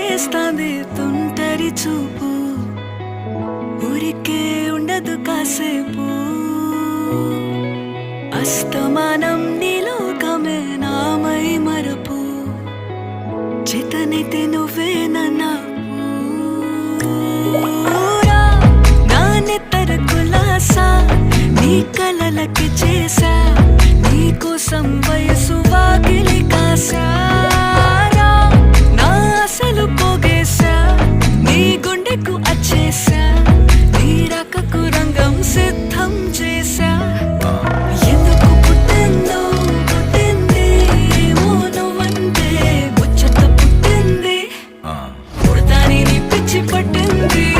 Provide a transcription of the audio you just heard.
చేస్తాంది తుంటరి చూపు, ఊరికే ఉండదు కాసేపు. అస్తమానం నీలోకమే నామై మరపు, చేతనైతే నువ్వే